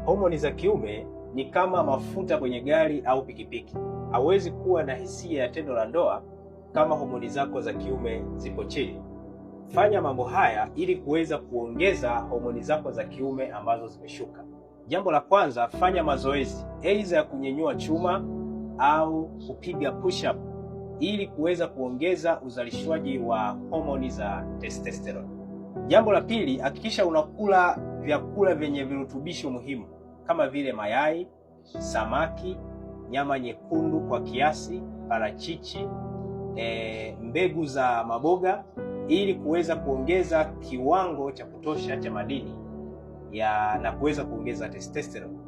Homoni za kiume ni kama mafuta kwenye gari au pikipiki. Hauwezi kuwa na hisia ya tendo la ndoa kama homoni zako za kiume zipo chini. Fanya mambo haya ili kuweza kuongeza homoni zako za kiume ambazo zimeshuka. Jambo la kwanza, fanya mazoezi aidha ya kunyenyua chuma au kupiga push up ili kuweza kuongeza uzalishwaji wa homoni za testosterone. Jambo la pili, hakikisha unakula vyakula vyenye virutubisho muhimu kama vile mayai, samaki, nyama nyekundu kwa kiasi, parachichi, mbegu za maboga ili kuweza kuongeza kiwango cha kutosha cha madini na kuweza kuongeza testosterone.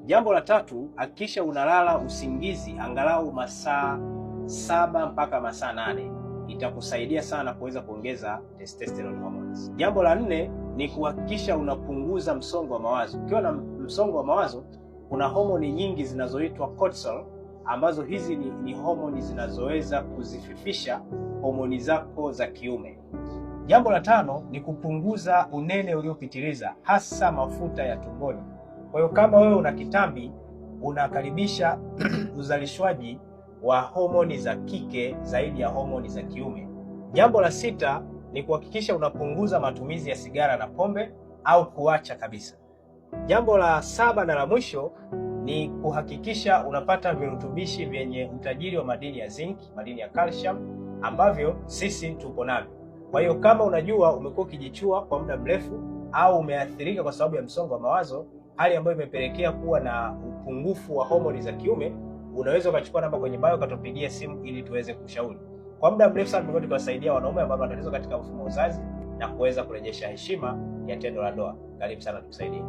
Jambo la tatu, hakikisha unalala usingizi angalau masaa 7 mpaka masaa 8. Itakusaidia sana kuweza kuongeza testosterone hormones. Jambo la 4 ni kuhakikisha unapunguza msongo wa mawazo. Ukiwa na msongo wa mawazo, kuna homoni nyingi zinazoitwa cortisol ambazo hizi ni homoni zinazoweza kuzififisha homoni zako za kiume. Jambo la 5 ni kupunguza unene uliopitiliza, hasa mafuta ya tumboni. Kwa hiyo kama wewe una kitambi, unakaribisha uzalishwaji wa homoni za kike zaidi ya homoni za kiume. Jambo la 6 ni kuhakikisha unapunguza matumizi ya sigara na pombe au kuacha kabisa. Jambo la 7 na la mwisho ni kuhakikisha unapata virutubishi vyenye utajiri wa madini ya zinc, madini ya calcium ambavyo sisi tupo navyo. Kwa hiyo kama unajua umekuwa ukijichua kwa muda mrefu au umeathirika kwa sababu ya msongo wa mawazo, hali ambayo imepelekea kuwa na upungufu wa homoni za kiume, unaweza ukachukua namba kwenye bio ukatupigia simu ili tuweze kushauri. Kwa muda mrefu sana tumekuwa tukiwasaidia wanaume ambao wanatatizo katika mfumo wa uzazi na kuweza kurejesha heshima ya tendo la ndoa. Karibu sana tukusaidie.